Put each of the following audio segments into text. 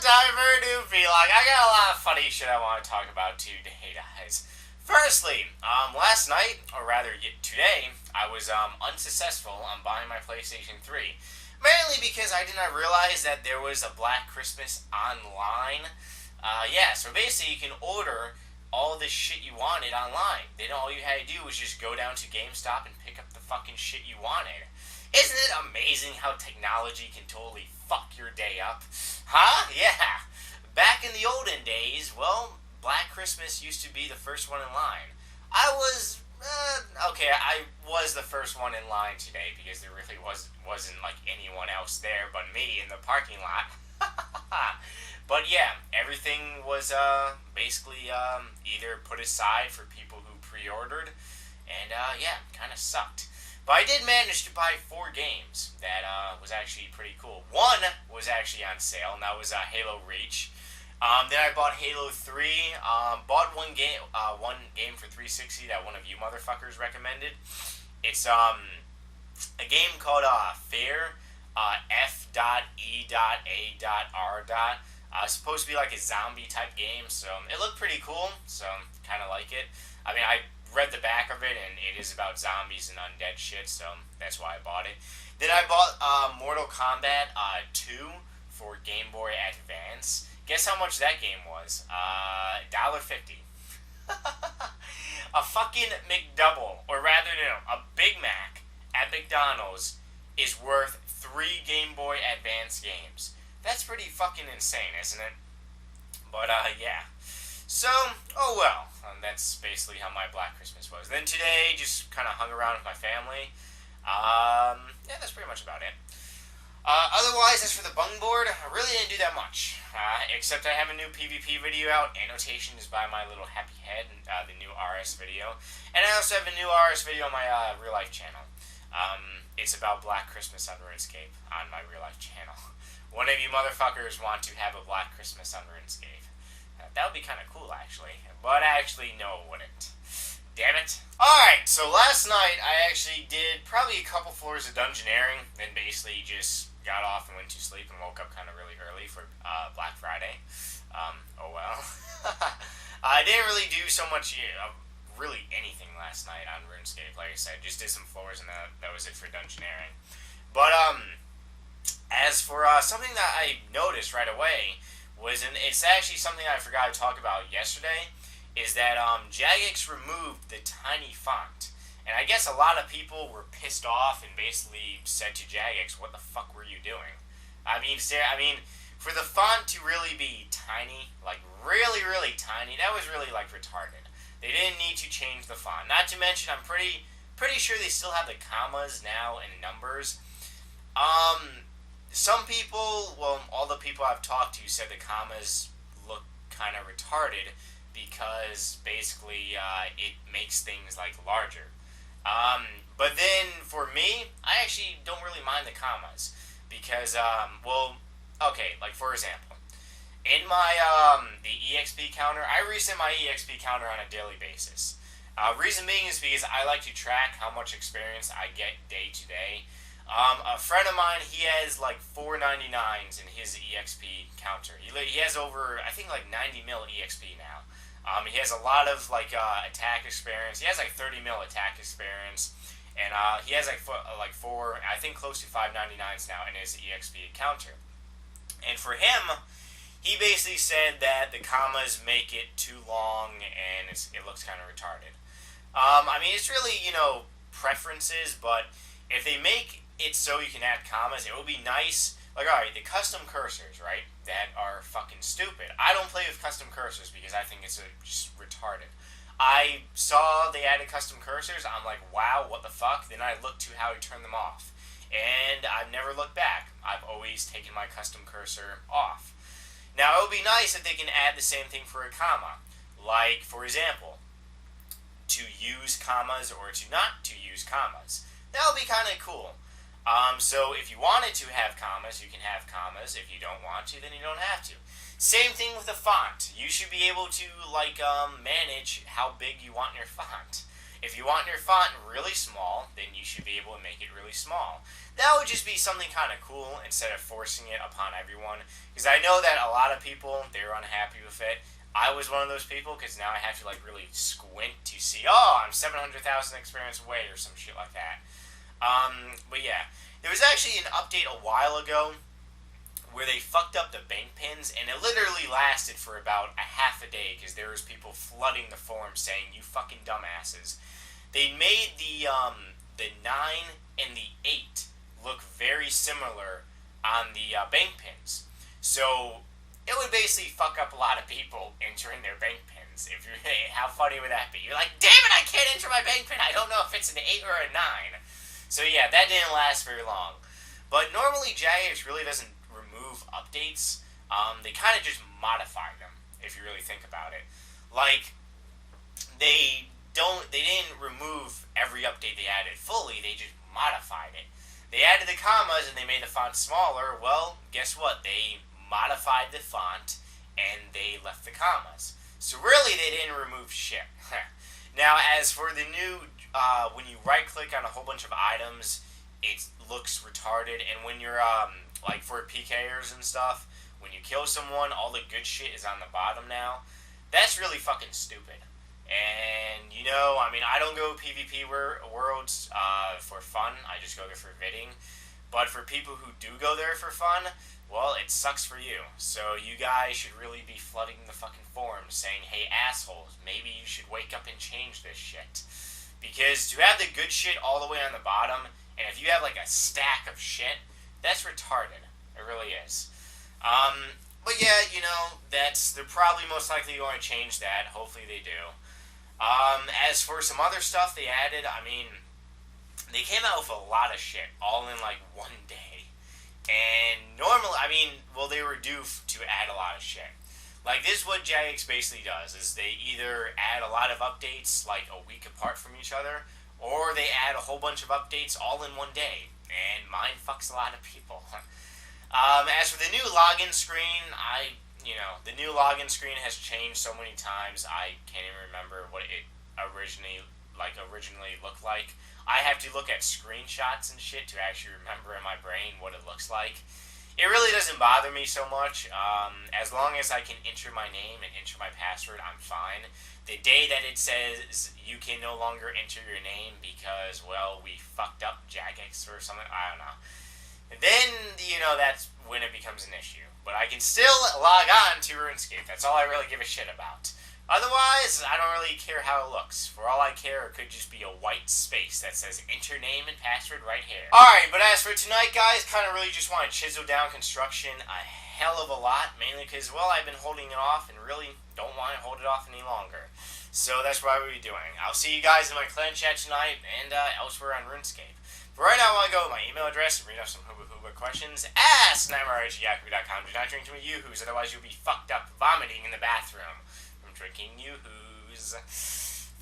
time for a new vlog. I got a lot of funny shit I want to talk about today, guys. Firstly, last night, or rather today, I was unsuccessful on buying my PlayStation 3. Mainly because I did not realize that there was a Black Christmas online. So basically you can order all the shit you wanted online. Then all you had to do was just go down to GameStop and pick up the fucking shit you wanted. Isn't it amazing how technology can totally fuck your day up? Huh? Yeah. Back in the olden days, well, Black Christmas used to be the first one in line. I was the first one in line today because there really wasn't like anyone else there but me in the parking lot. But yeah, everything was basically either put aside for people who pre-ordered, and kind of sucked. But I did manage to buy 4 games that was actually pretty cool. One was actually on sale, and that was Halo Reach. Then I bought Halo 3. Bought one game for 360 that one of you motherfuckers recommended. It's a game called Fair, F.E.A.R. It's supposed to be like a zombie type game, so it looked pretty cool. So kind of like it. I mean, I read the back of it, and it is about zombies and undead shit, so that's why I bought it. Then I bought Mortal Kombat 2 for Game Boy Advance. Guess how much that game was? $1.50. A fucking McDouble, or rather no, a Big Mac at McDonald's is worth 3 Game Boy Advance games. That's pretty fucking insane, isn't it? But yeah. So, oh well. That's basically how my Black Christmas was. Then today, just kind of hung around with my family. That's pretty much about it. Otherwise, as for the bung board, I really didn't do that much. Except I have a new PvP video out. Annotation is by my little happy head, the new RS video. And I also have a new RS video on my real life channel. It's about Black Christmas on RuneScape on my real life channel. One of you motherfuckers want to have a Black Christmas on RuneScape. That would be kind of cool, actually. But actually, no, it wouldn't. Damn it. Alright, so last night I actually did probably a couple floors of dungeoneering, then basically just got off and went to sleep and woke up kind of really early for Black Friday. Oh well. I didn't really do so much, really anything last night on RuneScape. Like I said, just did some floors and that was it for dungeoneering. But, as for something that I noticed right away was, and it's actually something I forgot to talk about yesterday, is that Jagex removed the tiny font. And I guess a lot of people were pissed off and basically said to Jagex, what the fuck were you doing? I mean, for the font to really be tiny, like really, really tiny, that was really like retarded. They didn't need to change the font. Not to mention, I'm pretty sure they still have the commas now and numbers. Some people, well, all the people I've talked to said the commas look kind of retarded because basically it makes things like larger. But then for me, I actually don't really mind the commas because, like for example, in my the EXP counter, I reset my EXP counter on a daily basis. Reason being is because I like to track how much experience I get day to day. A friend of mine, he has like 499s in his EXP counter. He has over, I think, like 90 mil EXP now. He has a lot of like attack experience. He has like 30 mil attack experience, and he has like four, I think, close to 599s now in his EXP counter. And for him, he basically said that the commas make it too long and it looks kind of retarded. I mean, it's really, preferences, but if they make it so you can add commas, it would be nice. Like, alright, the custom cursors, right, that are fucking stupid. I don't play with custom cursors because I think it's just retarded. I saw they added custom cursors, I'm like, wow, what the fuck? Then I looked to how to turn them off. And I've never looked back. I've always taken my custom cursor off. Now, it would be nice if they can add the same thing for a comma. Like, for example, to use commas or to not to use commas. That would be kind of cool. So if you wanted to have commas, you can have commas. If you don't want to, then you don't have to. Same thing with a font. You should be able to, manage how big you want your font. If you want your font really small, then you should be able to make it really small. That would just be something kind of cool instead of forcing it upon everyone. Because I know that a lot of people, they were unhappy with it. I was one of those people because now I have to like really squint to see, oh, I'm 700,000 experience away or some shit like that. But yeah, there was actually an update a while ago where they fucked up the bank pins, and it literally lasted for about a half a day because there was people flooding the forum saying, you fucking dumbasses. They made the 9 and the 8 look very similar on the bank pins. So it would basically fuck up a lot of people entering their bank pins. If you're, how funny would that be? You're like, damn it, I can't enter my bank pin. I don't know if it's an 8 or a 9. So yeah, that didn't last very long. But normally Jagex really doesn't remove updates. They kind of just modify them, if you really think about it. Like, they didn't remove every update they added fully, they just modified it. They added the commas and they made the font smaller. Well, guess what? They modified the font and they left the commas. So really, they didn't remove shit. Now, as for the new, when you right-click on a whole bunch of items, it looks retarded. And when you're, like for PKers and stuff, when you kill someone, all the good shit is on the bottom now. That's really fucking stupid. And, you know, I mean, I don't go PvP worlds for fun. I just go there for bidding. But for people who do go there for fun, well, it sucks for you. So you guys should really be flooding the fucking forums saying, hey, assholes, maybe you should wake up and change this shit. Because to have the good shit all the way on the bottom, and if you have like a stack of shit, that's retarded. It really is. But yeah, you know, they're probably most likely going to change that. Hopefully they do. As for some other stuff they added, I mean, they came out with a lot of shit all in like one day. And normally, I mean, well, they were due to add a lot of shit. Like, this is what Jagex basically does, is they either add a lot of updates like a week apart from each other, or they add a whole bunch of updates all in one day. And mine fucks a lot of people. As for the new login screen, the new login screen has changed so many times, I can't even remember what it originally looked like. I have to look at screenshots and shit to actually remember in my brain what it looks like. It really doesn't bother me so much. As long as I can enter my name and enter my password, I'm fine. The day that it says you can no longer enter your name because, well, we fucked up Jagex or something, I don't know. Then, you know, that's when it becomes an issue. But I can still log on to RuneScape. That's all I really give a shit about. Otherwise, I don't really care how it looks. For all I care, it could just be a white space that says enter name and password right here. Alright, but as for tonight, guys, kind of really just want to chisel down construction a hell of a lot. Mainly because, well, I've been holding it off and really don't want to hold it off any longer. So that's what I will be doing. I'll see you guys in my clan chat tonight and elsewhere on RuneScape. But right now, I want to go with my email address and read off some hooba questions. Ask nightmare@yahoo.com. Do not drink too many yoo-hoos, otherwise you'll be fucked up vomiting in the bathroom from drinking yoo-hoos.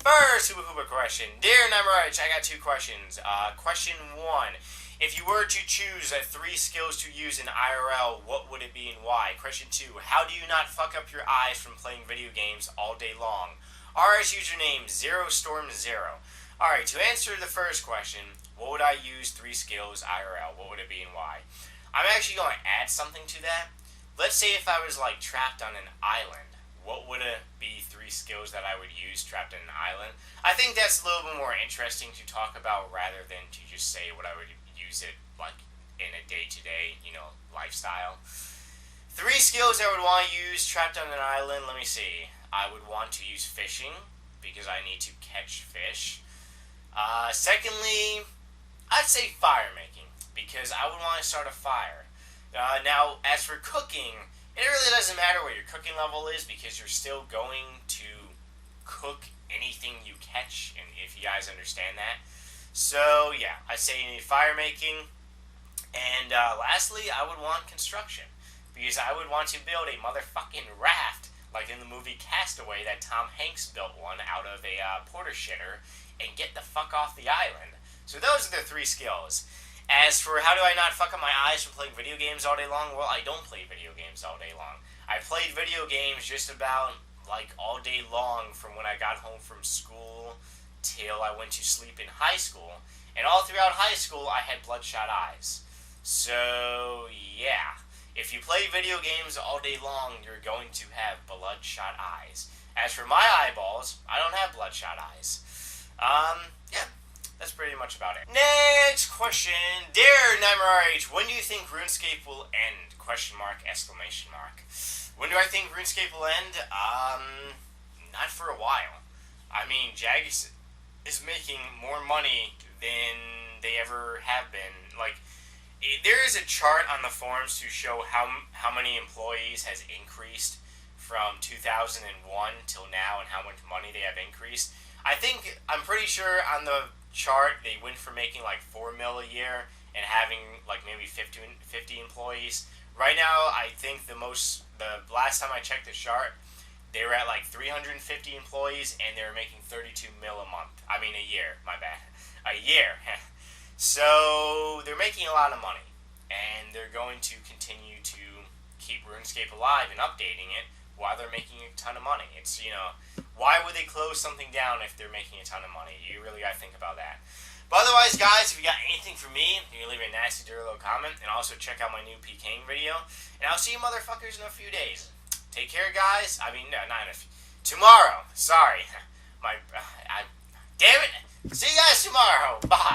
First hooba question. Dear Nightmare, I got 2 questions. Question 1. If you were to choose 3 skills to use in IRL, what would it be and why? Question 2. How do you not fuck up your eyes from playing video games all day long? RS username 0storm0. Alright, to answer the first question, what would I use 3 skills IRL? What would it be and why? I'm actually going to add something to that. Let's say if I was like trapped on an island, what would it be 3 skills that I would use trapped in an island? I think that's a little bit more interesting to talk about rather than to just say what I would use it like in a day-to-day, you know, lifestyle. 3 skills I would want to use trapped on an island, let me see. I would want to use fishing because I need to catch fish. Secondly, I'd say fire making, because I would want to start a fire. Now, as for cooking, it really doesn't matter what your cooking level is, because you're still going to cook anything you catch, and if you guys understand that. So, yeah, I'd say you need fire making. And lastly, I would want construction, because I would want to build a motherfucking raft, like in the movie Castaway, that Tom Hanks built one out of a porter shitter, and get the fuck off the island. So those are the 3 skills. As for how do I not fuck up my eyes from playing video games all day long, well, I don't play video games all day long. I played video games just about, like, all day long from when I got home from school until I went to sleep in high school. And all throughout high school, I had bloodshot eyes. So, yeah. If you play video games all day long, you're going to have bloodshot eyes. As for my eyeballs, I don't have bloodshot eyes. Yeah, that's pretty much about it. Next question. Dear Nightmare RH, when do you think RuneScape will end? Question mark, exclamation mark. When do I think RuneScape will end? Not for a while. I mean, Jagex is making more money than they ever have been. Like, there is a chart on the forums to show how many employees has increased from 2001 till now and how much money they have increased. I'm pretty sure on the chart they went from making like $4 million a year and having like maybe 50 employees. Right now, I think the last time I checked the chart, they were at like 350 employees and they were making $32 million a year. My bad, a year. So they're making a lot of money, and they're going to continue to keep RuneScape alive and updating it while they're making a ton of money. It's, why would they close something down if they're making a ton of money? You really gotta think about that. But otherwise, guys, if you got anything for me, you can leave a nasty, dirty little comment, and also check out my new PKing video. And I'll see you motherfuckers in a few days. Take care, guys. No, not in a few. Tomorrow. Sorry. Damn it. See you guys tomorrow. Bye.